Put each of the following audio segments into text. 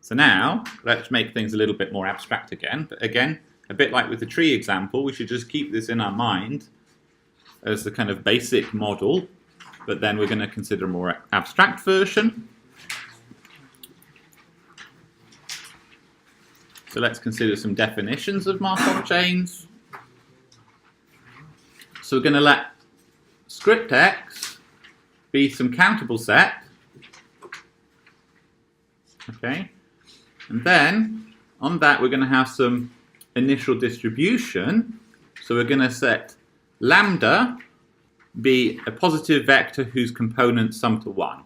So now, let's make things a little bit more abstract again. But again, a bit like with the tree example, we should just keep this in our mind as the kind of basic model, but then we're going to consider a more abstract version. So let's consider some definitions of Markov chains. So we're going to let script x be some countable set. Okay. And then on that we're going to have some initial distribution. So we're going to set lambda be a positive vector whose components sum to 1.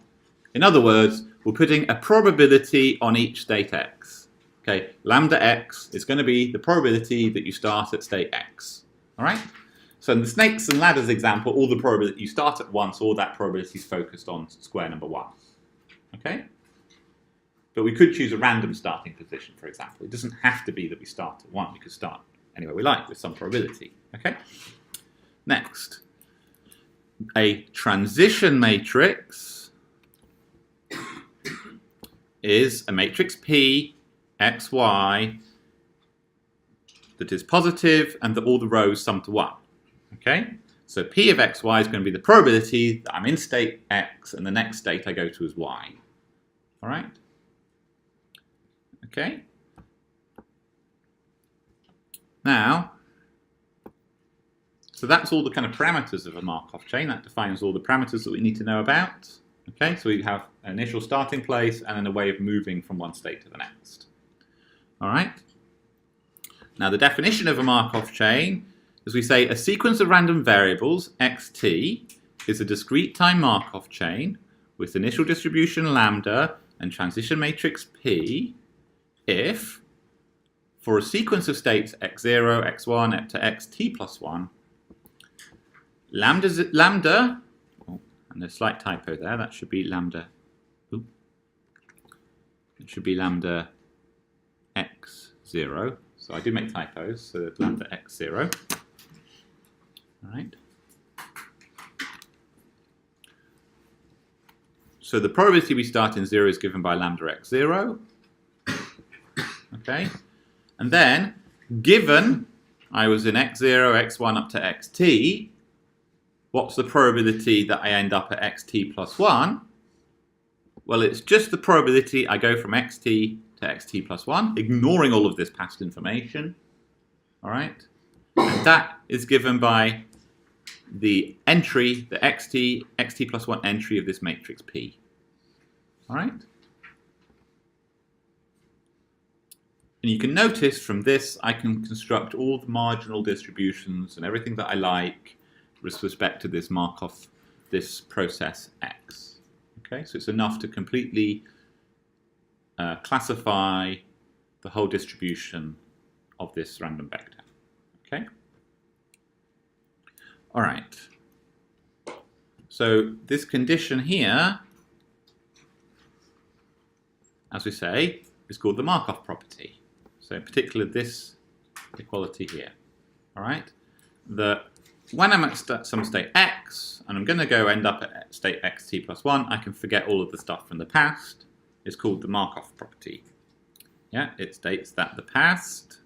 In other words, we're putting a probability on each state x. Okay, lambda x is going to be the probability that you start at state x. All right? So in the snakes and ladders example, all the probability you start at 1, so all that probability is focused on square number 1. Okay? But we could choose a random starting position, for example. It doesn't have to be that we start at 1. We could start anywhere we like with some probability. Okay? Next, a transition matrix is a matrix P x, y, that is positive and that all the rows sum to 1. Okay? So P of x, y is going to be the probability that I'm in state x and the next state I go to is y. All right? Okay? Now, so that's all the kind of parameters of a Markov chain. That defines all the parameters that we need to know about. Okay? So we have an initial starting place and then a way of moving from one state to the next. All right. Now the definition of a Markov chain is we say a sequence of random variables xt is a discrete time Markov chain with initial distribution lambda and transition matrix P if for a sequence of states x0, x1 up to xt plus 1 lambda oh, and a slight typo there, that should be lambda. Ooh, it should be lambda x0. So I do make typos, so that's lambda x0. All right. So the probability we start in 0 is given by lambda x0. Okay. And then, given I was in x0, x1 up to xt, what's the probability that I end up at xt plus 1? Well, it's just the probability I go from xt to xt plus 1, ignoring all of this past information. All right? And that is given by the entry, the xt plus 1 entry of this matrix P. All right? And you can notice from this, I can construct all the marginal distributions and everything that I like with respect to this Markov, this process X. Okay, so it's enough to completely classify the whole distribution of this random vector. Okay? All right. So this condition here, as we say, is called the Markov property. So in particular, this equality here. All right? That when I'm at some state x, and I'm going to go end up at state xt plus 1, I can forget all of the stuff from the past. It's called the Markov property. Yeah, it states that the past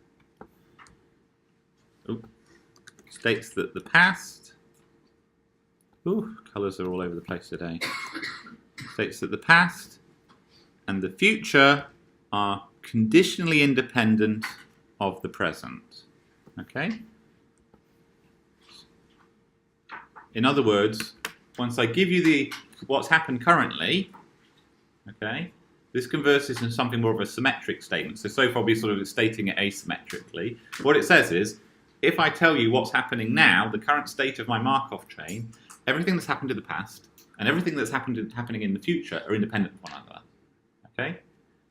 colours are all over the place today. States that the past and the future are conditionally independent of the present. Okay? In other words, once I give you what's happened currently, okay, this converts into something more of a symmetric statement. So far we're sort of stating it asymmetrically. What it says is, if I tell you what's happening now, the current state of my Markov chain, everything that's happened in the past and everything that's happening in the future are independent of one another. Okay?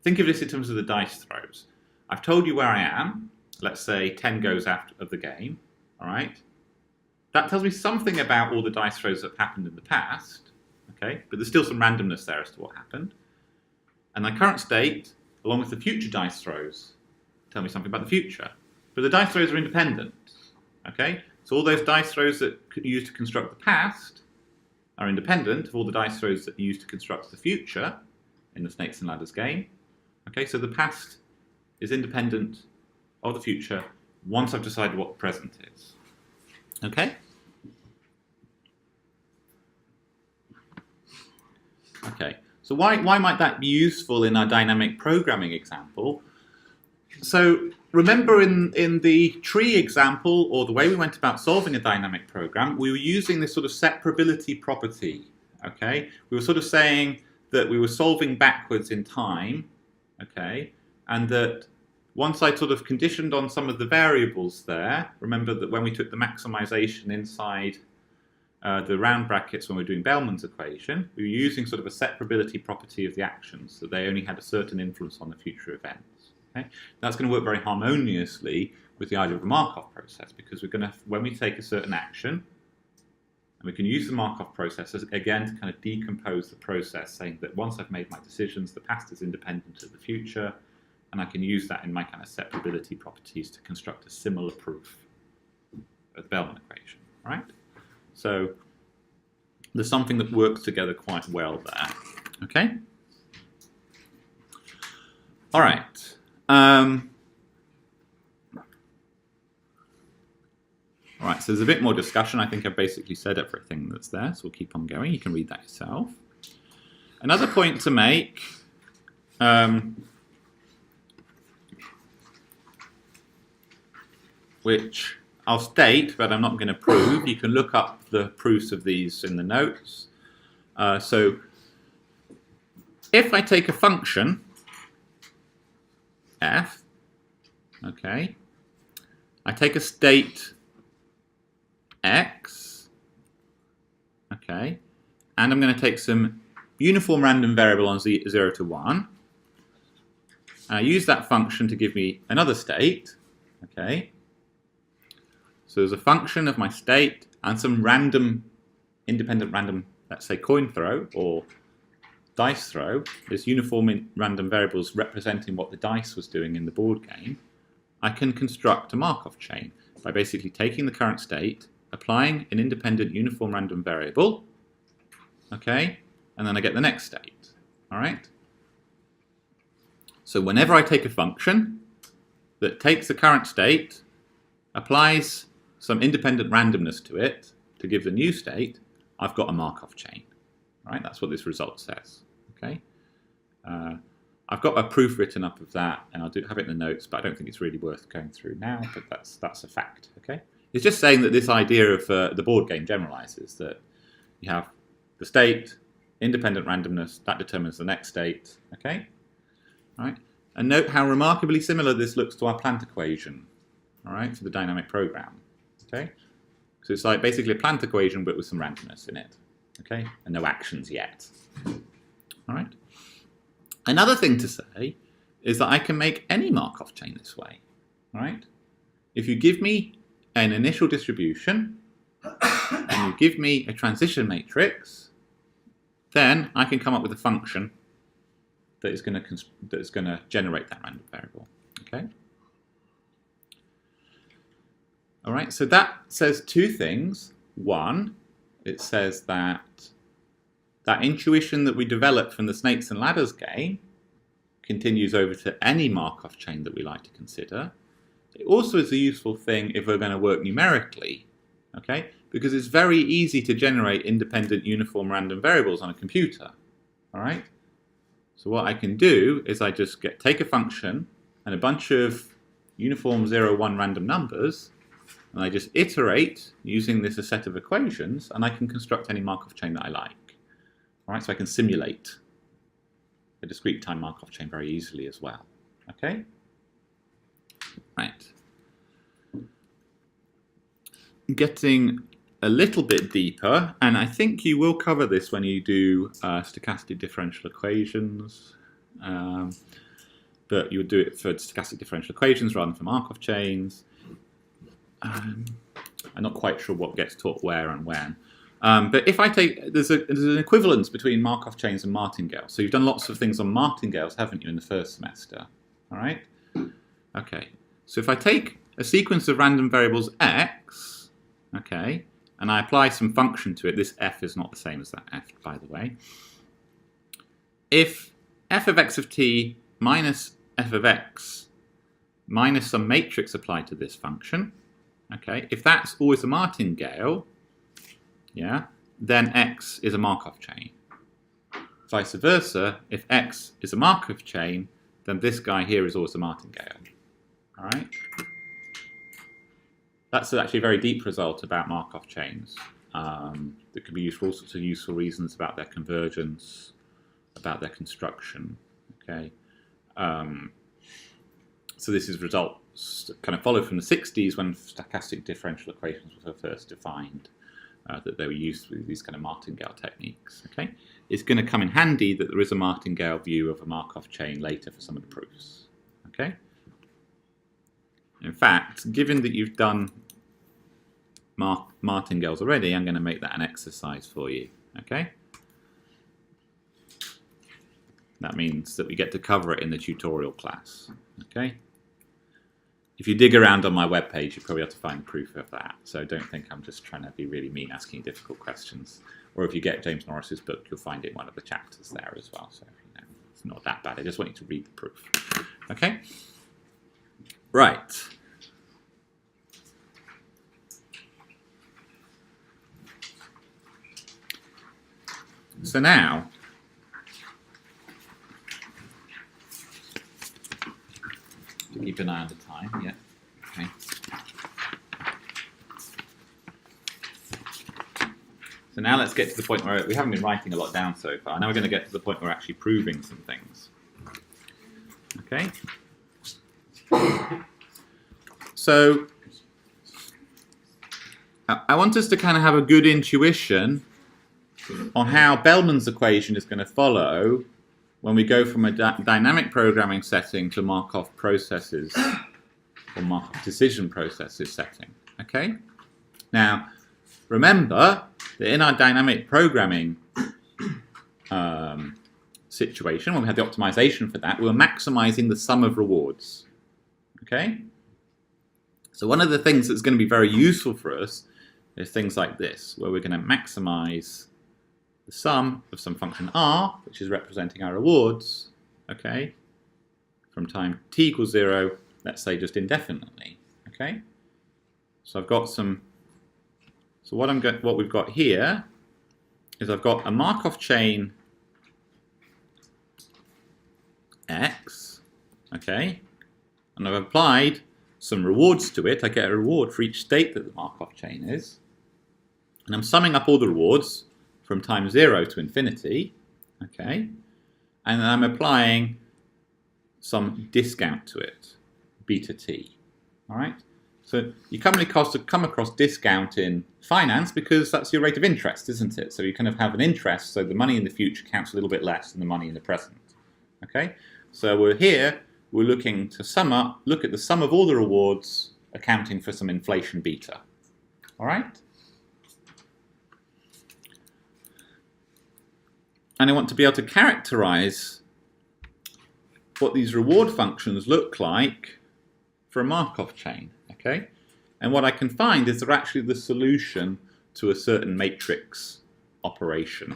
Think of this in terms of the dice throws. I've told you where I am. Let's say 10 goes out of the game. All right? That tells me something about all the dice throws that have happened in the past. Okay? But there's still some randomness there as to what happened. And my current state, along with the future dice throws, tell me something about the future. But the dice throws are independent. Okay? So all those dice throws that you use to construct the past are independent of all the dice throws that you use to construct the future in the Snakes and Ladders game. Okay, so the past is independent of the future once I've decided what the present is. Okay? Okay, so why might that be useful in our dynamic programming example? So remember in the tree example, or the way we went about solving a dynamic program, we were using this sort of separability property. Okay, we were sort of saying that we were solving backwards in time, okay, and that once I sort of conditioned on some of the variables there, remember that when we took the maximization inside the round brackets when we were doing Bellman's equation, we were using sort of a separability property of the actions, that they only had a certain influence on the future events. Okay? That's going to work very harmoniously with the idea of the Markov process, because we're going to, when we take a certain action, and we can use the Markov process as, again, to kind of decompose the process, saying that once I've made my decisions, the past is independent of the future, and I can use that in my kind of separability properties to construct a similar proof of the Bellman equation, right? So there's something that works together quite well there, okay? All right. All right, so there's a bit more discussion. I think I've basically said everything that's there, so we'll keep on going. You can read that yourself. Another point to make, which I'll state, but I'm not going to prove. You can look up the proofs of these in the notes. So if I take a function, f, okay, I take a state, x, okay, and I'm going to take some uniform random variable on 0 to 1. I use that function to give me another state, okay. So there's a function of my state and some random, independent random, let's say coin throw or dice throw. There's uniform random variables representing what the dice was doing in the board game. I can construct a Markov chain by basically taking the current state, applying an independent uniform random variable, okay, and then I get the next state, all right? So whenever I take a function that takes the current state, applies some independent randomness to it to give the new state, I've got a Markov chain, right? That's what this result says, okay? I've got a proof written up of that, and I'll have it in the notes, but I don't think it's really worth going through now, but that's a fact, okay? It's just saying that this idea of the board game generalizes, that you have the state, independent randomness, that determines the next state, okay? All right? And note how remarkably similar this looks to our plant equation, all right, for the dynamic program, okay? So it's like basically a plant equation, but with some randomness in it, okay? And no actions yet, all right? Another thing to say is that I can make any Markov chain this way, all right? If you give me an initial distribution and you give me a transition matrix, then I can come up with a function that is going to generate that random variable, okay? All right, so that says two things. One, it says that intuition that we developed from the snakes and ladders game continues over to any Markov chain that we like to consider. It also is a useful thing if we're going to work numerically, okay? Because it's very easy to generate independent uniform random variables on a computer, all right? So what I can do is I just take a function and a bunch of uniform 0, 1 random numbers, and I just iterate using this a set of equations, and I can construct any Markov chain that I like. All right, so I can simulate a discrete time Markov chain very easily as well. Okay? Right. Getting a little bit deeper, and I think you will cover this when you do stochastic differential equations, but you would do it for stochastic differential equations rather than for Markov chains. I'm not quite sure what gets taught where and when. But if I take, there's an equivalence between Markov chains and Martingale. So you've done lots of things on Martingales, haven't you, in the first semester? All right? Okay. So if I take a sequence of random variables x, okay, and I apply some function to it, this f is not the same as that f, by the way. If f of x of t minus f of x minus some matrix applied to this function. Okay, if that's always a martingale, yeah, then x is a Markov chain. Vice versa, if x is a Markov chain, then this guy here is always a martingale. All right. That's actually a very deep result about Markov chains that can be used for all sorts of useful reasons about their convergence, about their construction. Okay, so this is results that kind of followed from the 60s when stochastic differential equations were first defined, that they were used with these kind of martingale techniques. Okay, it's going to come in handy that there is a martingale view of a Markov chain later for some of the proofs. Okay. In fact, given that you've done martingales already, I'm going to make that an exercise for you. Okay? That means that we get to cover it in the tutorial class. Okay? If you dig around on my webpage, you probably have to find proof of that. So don't think I'm just trying to be really mean asking difficult questions. Or if you get James Norris's book, you'll find it in one of the chapters there as well. So you know, it's not that bad. I just want you to read the proof. Okay? Right. So now, to keep an eye on the time, yeah. Okay. So now let's get to the point where we haven't been writing a lot down so far. Now we're going to get to the point where we're actually proving some things. Okay. So I want us to kind of have a good intuition on how Bellman's equation is going to follow when we go from a dynamic programming setting to Markov processes or Markov decision processes setting. Okay? Now, remember that in our dynamic programming situation, when we had the optimization for that, we were maximizing the sum of rewards. Okay? So one of the things that's going to be very useful for us is things like this, where we're going to maximize the sum of some function r, which is representing our rewards, okay, from time t equals 0, let's say just indefinitely, okay? So I've got some, so what we've got here is I've got a Markov chain x, okay, and I've applied some rewards to it. I get a reward for each state that the Markov chain is, and I'm summing up all the rewards from time 0 to infinity, okay, and then I'm applying some discount to it, beta t, all right? So you come across discount in finance because that's your rate of interest, isn't it? So you kind of have an interest, so the money in the future counts a little bit less than the money in the present, okay? So we're looking to look at the sum of all the rewards accounting for some inflation beta, all right? And I want to be able to characterize what these reward functions look like for a Markov chain, okay? And what I can find is they're actually the solution to a certain matrix operation,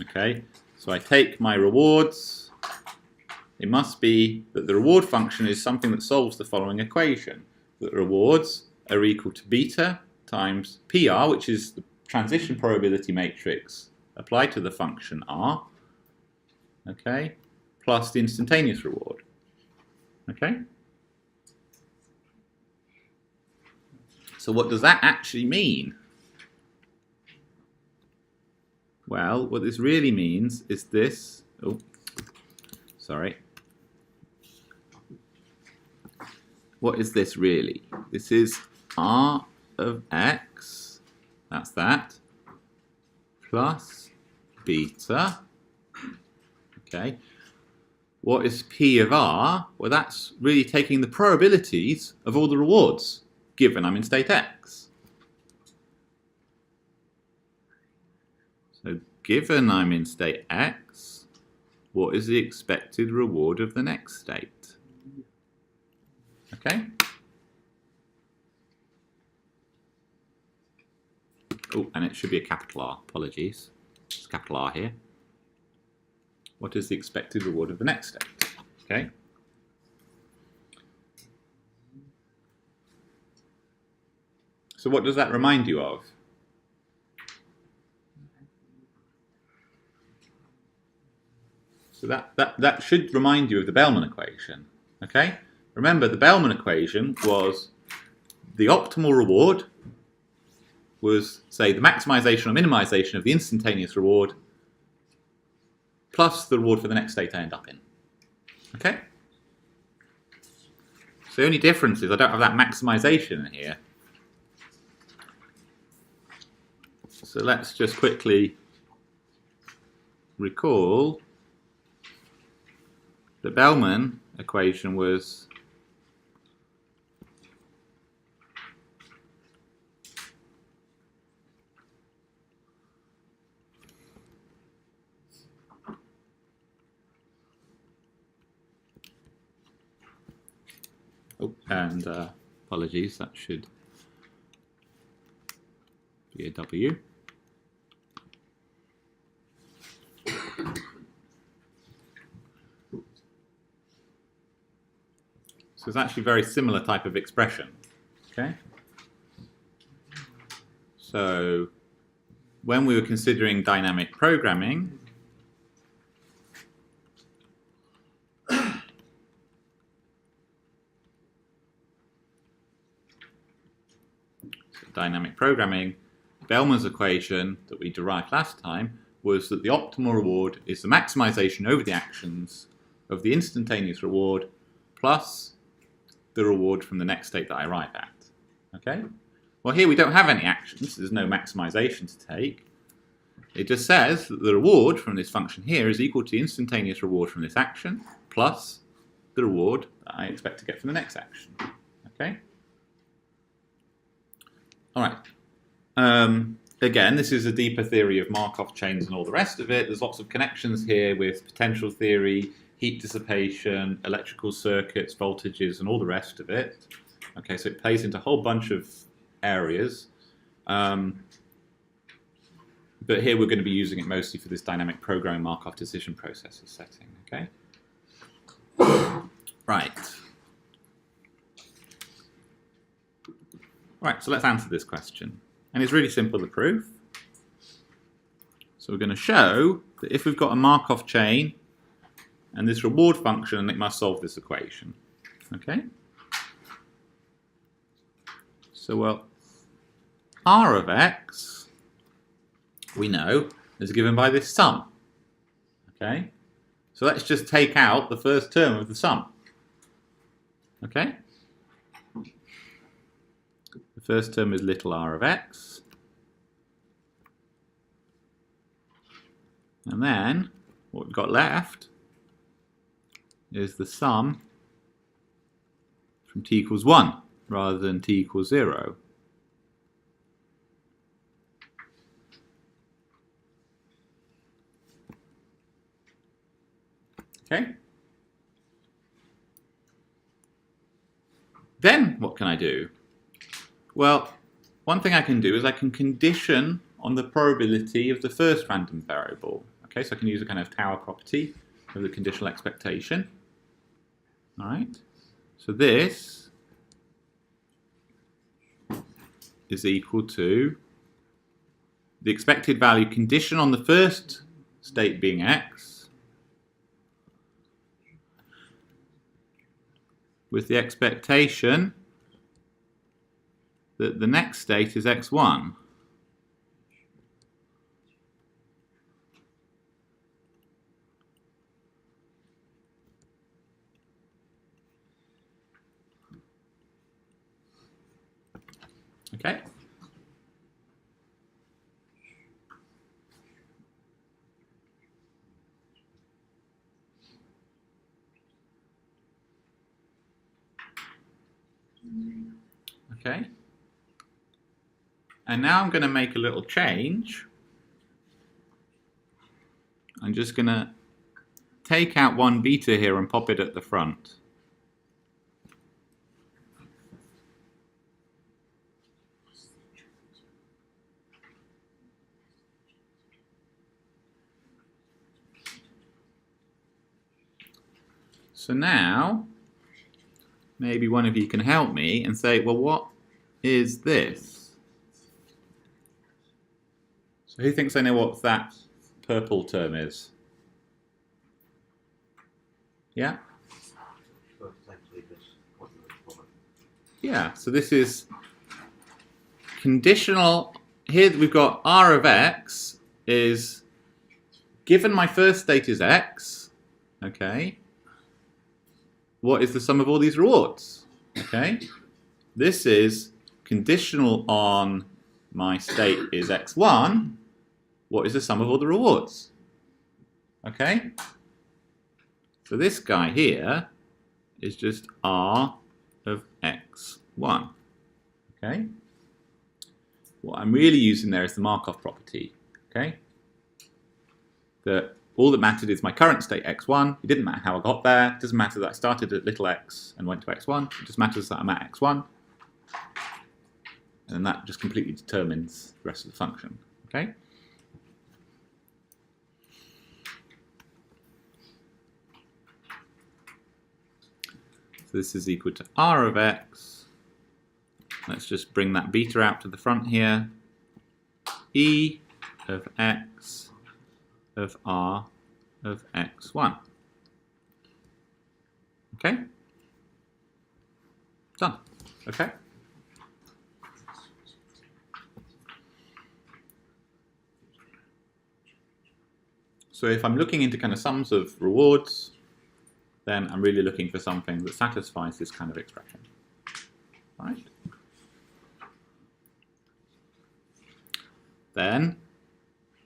okay? So I take my rewards. It must be that the reward function is something that solves the following equation, that rewards are equal to beta times PR, which is the transition probability matrix applied to the function r, okay, plus the instantaneous reward, okay? So what does that actually mean? Well, what this really means is this, oh, sorry. What is this really? This is r of x, that's that, plus beta, okay. What is P of R? Well, that's really taking the probabilities of all the rewards given I'm in state X. So given I'm in state X, what is the expected reward of the next state? Okay. Oh, and it should be a capital R, apologies. It's capital R here. What is the expected reward of the next state? Okay, So what does that remind you of? So that should remind you of the Bellman equation. Okay? Remember, the Bellman equation was the optimal reward was, say, the maximization or minimization of the instantaneous reward plus the reward for the next state I end up in. Okay? So the only difference is I don't have that maximization in here. So let's just quickly recall the Bellman equation was apologies, that should be a W. So it's actually a very similar type of expression. Okay. So when we were considering dynamic programming, Bellman's equation that we derived last time was that the optimal reward is the maximization over the actions of the instantaneous reward plus the reward from the next state that I arrive at. Okay? Well, here we don't have any actions. There's no maximization to take. It just says that the reward from this function here is equal to the instantaneous reward from this action plus the reward that I expect to get from the next action. Okay? All right. Again, this is a deeper theory of Markov chains and all the rest of it. There's lots of connections here with potential theory, heat dissipation, electrical circuits, voltages, and all the rest of it. Okay, so it plays into a whole bunch of areas. But here we're going to be using it mostly for this dynamic programming Markov decision processes setting. Okay? Right. Right, so let's answer this question. And it's really simple, the proof. So we're going to show that if we've got a Markov chain and this reward function, it must solve this equation. Okay? So, well, R of x, we know, is given by this sum. Okay? So let's just take out the first term of the sum. Okay? The first term is little r of x. And then what we've got left is the sum from t equals 1 rather than t equals 0. Okay? Then what can I do? Well, one thing I can do is I can condition on the probability of the first random variable. Okay, so I can use a kind of tower property of the conditional expectation. All right, so this is equal to the expected value condition on the first state being x with the expectation that the next state is x1. Okay? Okay? And now I'm going to make a little change. I'm just going to take out one beta here and pop it at the front. So now, maybe one of you can help me and say, well, what is this? So who thinks they know what that purple term is? Yeah? Yeah, so this is conditional. Here we've got R of x is, given my first state is x, okay, what is the sum of all these rewards? Okay, this is conditional on my state is x1, what is the sum of all the rewards? Okay, so this guy here is just R of x1. Okay, what I'm really using there is the Markov property. Okay, that all that mattered is my current state x1. It didn't matter how I got there. It doesn't matter that I started at little x and went to x1. It just matters that I'm at x1, and that just completely determines the rest of the function. Okay. So this is equal to R of x. Let's just bring that beta out to the front here. E of x of R of x1. Okay? Done. Okay? So if I'm looking into kind of sums of rewards, then I'm really looking for something that satisfies this kind of expression. Right? Then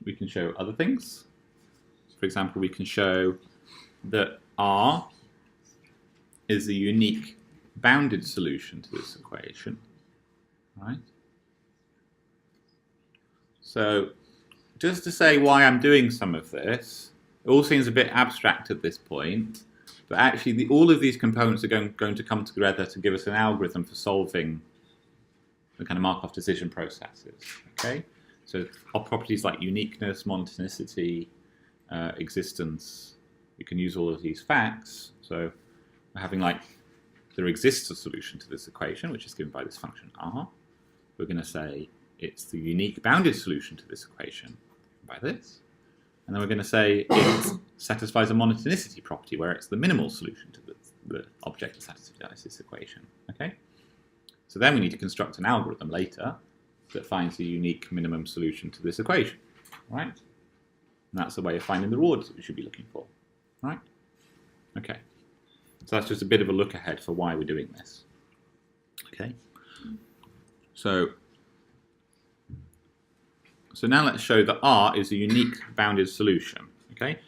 we can show other things. For example, we can show that R is a unique bounded solution to this equation. Right? So just to say why I'm doing some of this, it all seems a bit abstract at this point, but actually all of these components are going to come together to give us an algorithm for solving the kind of Markov decision processes. Okay? So properties like uniqueness, monotonicity, existence, you can use all of these facts. So we're having like, there exists a solution to this equation, which is given by this function R. We're going to say it's the unique bounded solution to this equation by this. And then we're going to say it satisfies a monotonicity property, where it's the minimal solution to the object that satisfies this equation. Okay? So then we need to construct an algorithm later that finds the unique minimum solution to this equation. Right? And that's the way of finding the rewards that we should be looking for. Right? Okay. So that's just a bit of a look ahead for why we're doing this. Okay? So now let's show that R is a unique bounded solution, okay,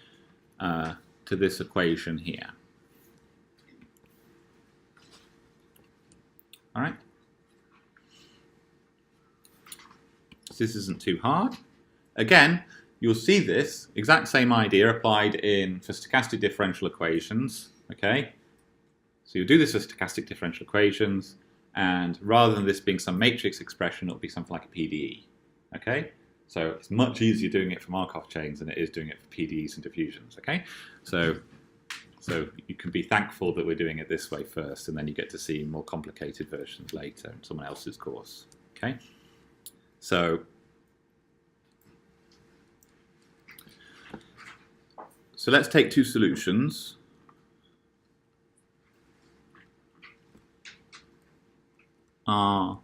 to this equation here. All right. So this isn't too hard. Again, you'll see this exact same idea applied for stochastic differential equations, okay. So you'll do this for stochastic differential equations, and rather than this being some matrix expression, it'll be something like a PDE, okay. So it's much easier doing it for Markov chains than it is doing it for PDEs and diffusions, okay? So you can be thankful that we're doing it this way first, and then you get to see more complicated versions later in someone else's course, okay? So let's take two solutions. R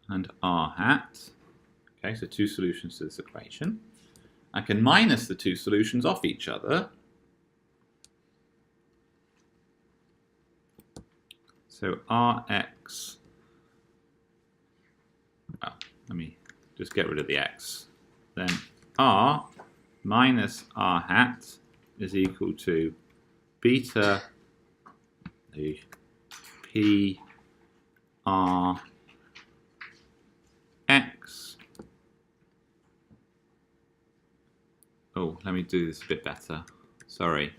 and R hat. Okay, so two solutions to this equation. I can minus the two solutions off each other. So Rx, well, let me just get rid of the x. Then R minus R hat is equal to beta the P R x. Oh, let me do this a bit better. Sorry.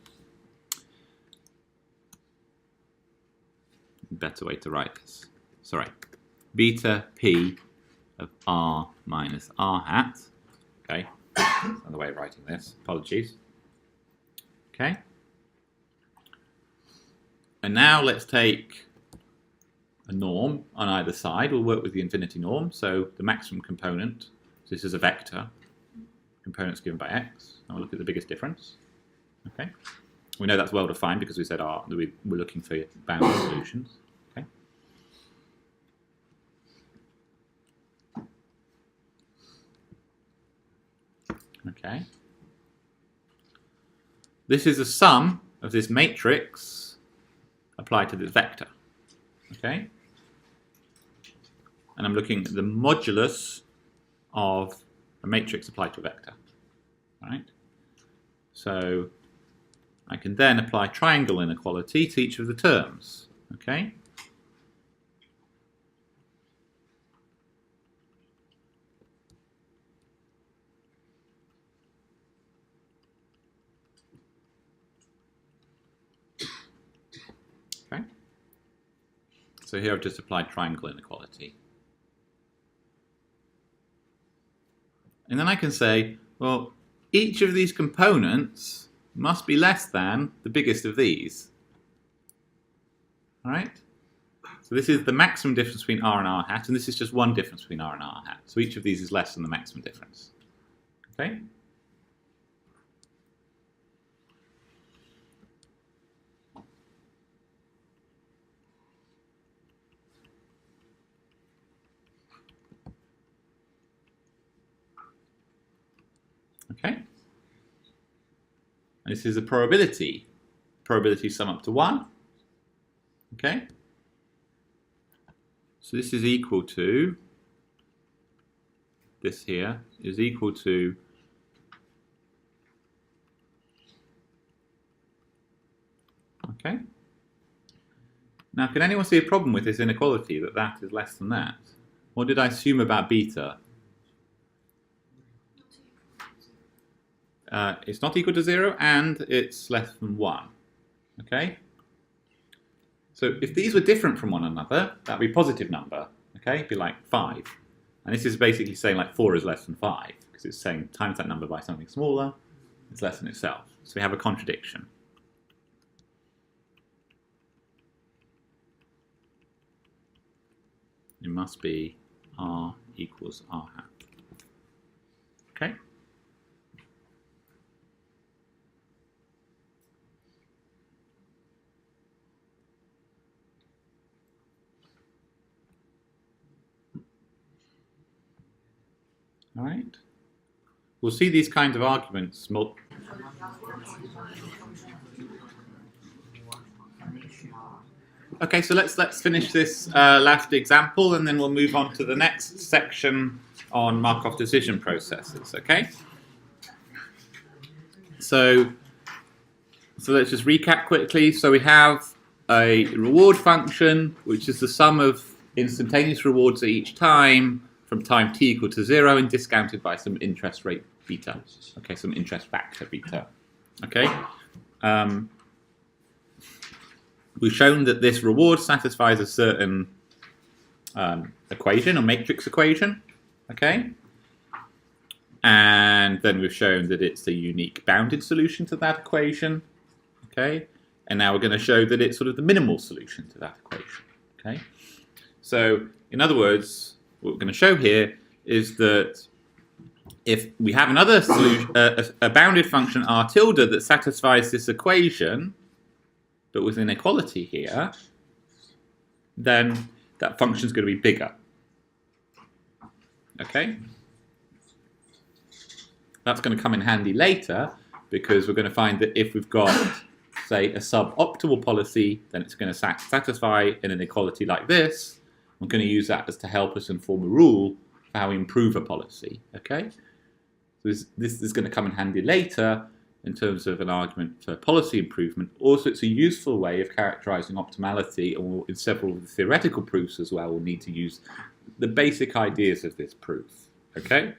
Better way to write this. Sorry. Beta P of R minus R hat. Okay. That's another way of writing this. Apologies. Okay. And now let's take a norm on either side. We'll work with the infinity norm. So the maximum component, so this is a vector, components given by x. And we'll look at the biggest difference. Okay. We know that's well defined because we said we're looking for bounded solutions. Okay. Okay. This is the sum of this matrix applied to this vector. Okay. And I'm looking at the modulus of a matrix applied to a vector. Right. So I can then apply triangle inequality to each of the terms. Okay. Okay. So here I've just applied triangle inequality. And then I can say, well, each of these components must be less than the biggest of these. All right? So this is the maximum difference between r and r hat, and this is just one difference between r and r hat. So each of these is less than the maximum difference. Okay? Okay? And this is a probability. Probability sum up to 1. Okay? So this is equal to, this here is equal to okay? Now, can anyone see a problem with this inequality, that that is less than that? What did I assume about beta? It's not equal to 0 and it's less than 1. Okay? So if these were different from one another, that would be a positive number. Okay? It'd be like 5. And this is basically saying like 4 is less than 5, because it's saying times that number by something smaller, it's less than itself. So we have a contradiction. It must be r equals r hat. Okay? All right. We'll see these kinds of arguments. Okay, so let's finish this last example, and then we'll move on to the next section on Markov decision processes. Okay. So let's just recap quickly. So we have a reward function, which is the sum of instantaneous rewards at each time from time t equal to 0 and discounted by some interest rate beta. Okay, some interest factor beta. Okay. We've shown that this reward satisfies a certain equation, or matrix equation. Okay. And then we've shown that it's a unique bounded solution to that equation. Okay. And now we're going to show that it's sort of the minimal solution to that equation. Okay. So, in other words, what we're going to show here is that if we have another solution, a bounded function r tilde that satisfies this equation, but with inequality here, then that function is going to be bigger. Okay? That's going to come in handy later, because we're going to find that if we've got, say, a suboptimal policy, then it's going to satisfy an inequality like this. I'm going to use that as to help us inform a rule for how we improve a policy. Okay? So this is going to come in handy later in terms of an argument for policy improvement. Also, it's a useful way of characterizing optimality, and in several of the theoretical proofs as well, we'll need to use the basic ideas of this proof. Okay?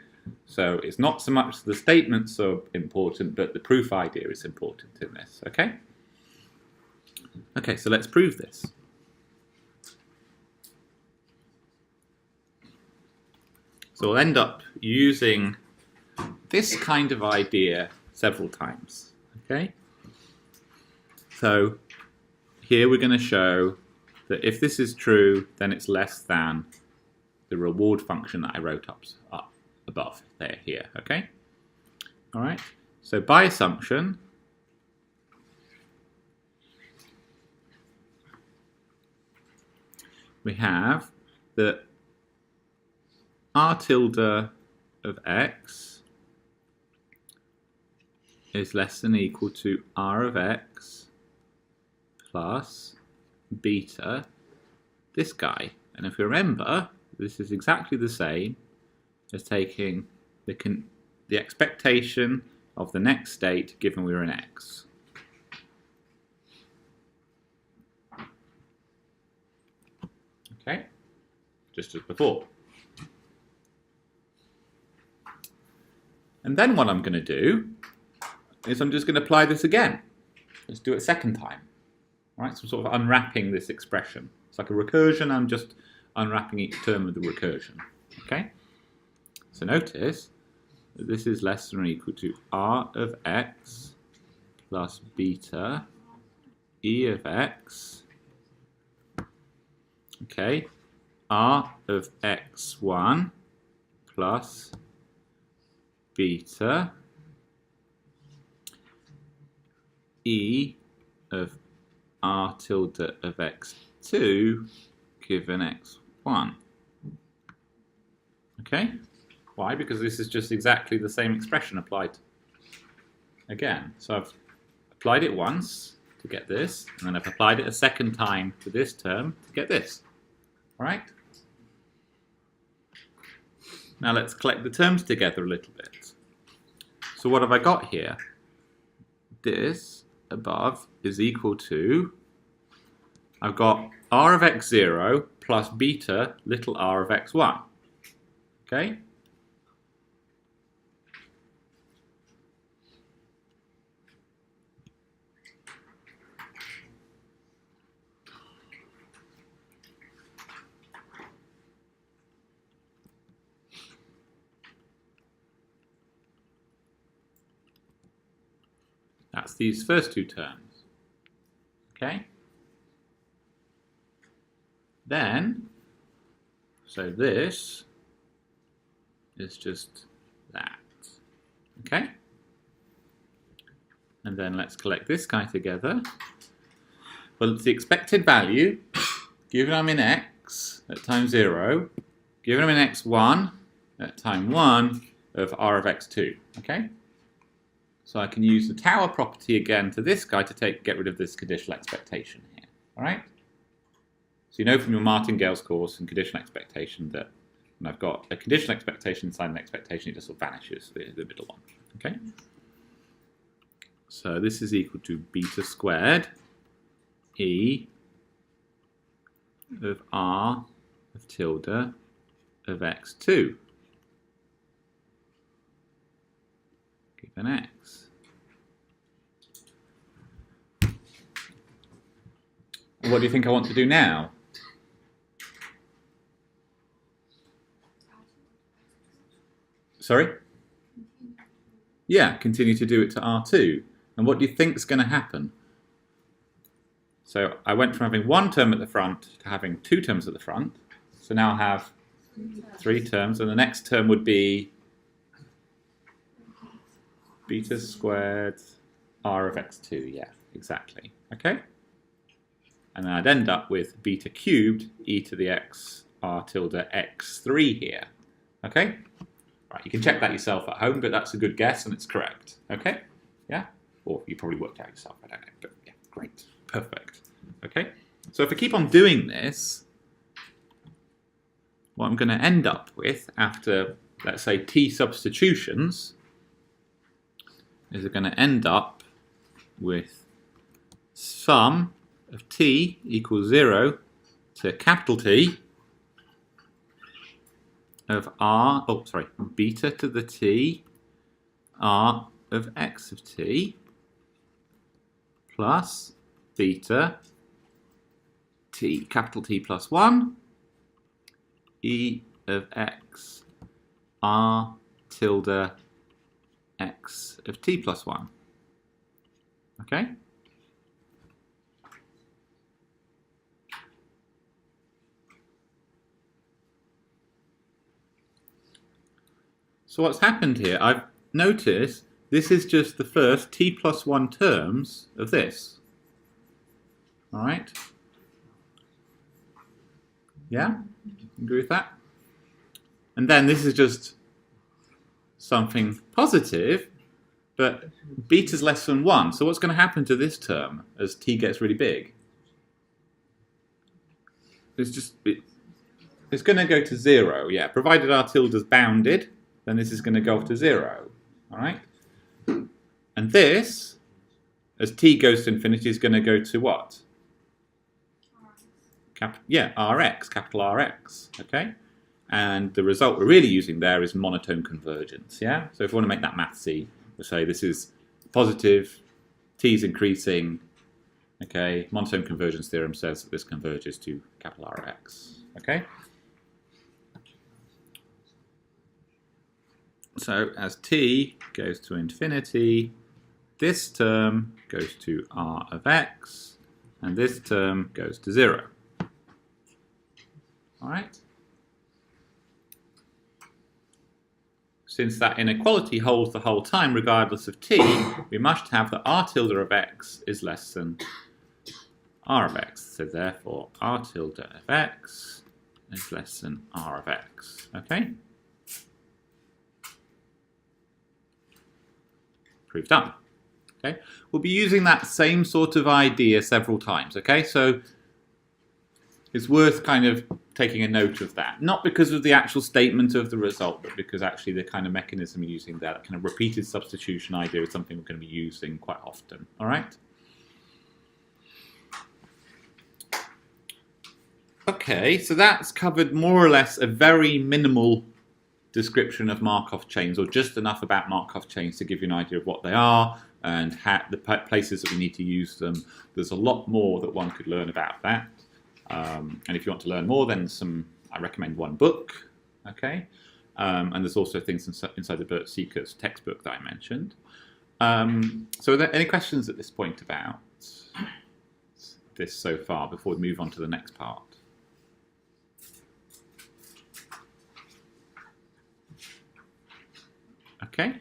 So it's not so much the statements are important, but the proof idea is important in this. Okay? Okay, so let's prove this. So we'll end up using this kind of idea several times. Okay? So here we're going to show that if this is true, then it's less than the reward function that I wrote up above here. Okay? All right. So by assumption, we have that r tilde of x is less than or equal to r of x plus beta, this guy. And if you remember, this is exactly the same as taking the expectation of the next state given we were in x. Okay, just as before. And then what I'm going to do is I'm just going to apply this again. Let's do it a second time. All right, so I'm sort of unwrapping this expression. It's like a recursion. I'm just unwrapping each term of the recursion. Okay, so notice that this is less than or equal to r of x plus beta e of x. Okay, r of x1 plus beta e of r tilde of x2 given x1. Okay, why? Because this is just exactly the same expression applied again. So I've applied it once to get this, and then I've applied it a second time to this term to get this. All right? Now let's collect the terms together a little bit. So what have I got here? This above is equal to, I've got r of x0 plus beta little r of x1. Okay? That's these first two terms. Okay? Then, so this is just that. Okay? And then let's collect this guy together. Well, it's the expected value, given I'm in x at time 0, given I'm in x1 at time 1 of r of x2. Okay? So I can use the tower property again to this guy to get rid of this conditional expectation here. All right? So you know from your Martingale's course and conditional expectation that when I've got a conditional expectation inside an expectation, it just sort of vanishes, the middle one. Okay? So this is equal to beta squared e of r of tilde of x2 given x. What do you think I want to do now? Sorry? Yeah, continue to do it to R2. And what do you think is going to happen? So I went from having one term at the front to having two terms at the front. So now I have three terms, and the next term would be beta squared r of x2. Yeah, exactly. Okay? And then I'd end up with beta cubed e to the x r tilde x3 here. Okay? Right, you can check that yourself at home, but that's a good guess and it's correct. Okay? Yeah? Or you probably worked out yourself, I don't know. But yeah, great. Perfect. Okay? So if I keep on doing this, what I'm going to end up with after, let's say, t substitutions is I'm going to end up with sum of t equals 0 to capital T of beta to the t r of x of t plus beta t capital T plus 1 e of x r tilde x of t plus 1. Okay? So what's happened here, I've noticed this is just the first t plus 1 terms of this. All right? Yeah? Agree with that? And then this is just something positive, but beta's less than 1. So what's going to happen to this term as t gets really big? It's going to go to 0, yeah. Provided our tilde is bounded, then this is going to go off to 0. All right? And this, as t goes to infinity, is going to go to what? Rx, capital Rx, okay? And the result we're really using there is monotone convergence, yeah? So if we want to make that mathsy, we'll say this is positive, t is increasing, okay? Monotone convergence theorem says that this converges to capital Rx, okay? So as t goes to infinity, this term goes to R of x, and this term goes to 0. All right? Since that inequality holds the whole time regardless of t, we must have that R tilde of x is less than R of x. So therefore, R tilde of x is less than R of x. Okay? Proof done. Okay? We'll be using that same sort of idea several times. Okay? So it's worth kind of taking a note of that. Not because of the actual statement of the result, but because actually the kind of mechanism you're using there, that kind of repeated substitution idea is something we're going to be using quite often. All right? Okay, so that's covered more or less a very minimal description of Markov chains, or just enough about Markov chains to give you an idea of what they are and the places that we need to use them. There's a lot more that one could learn about that. And if you want to learn more, then I recommend one book, okay? And there's also things inside the Bert Seeker's textbook that I mentioned. So are there any questions at this point about this so far before we move on to the next part? Okay.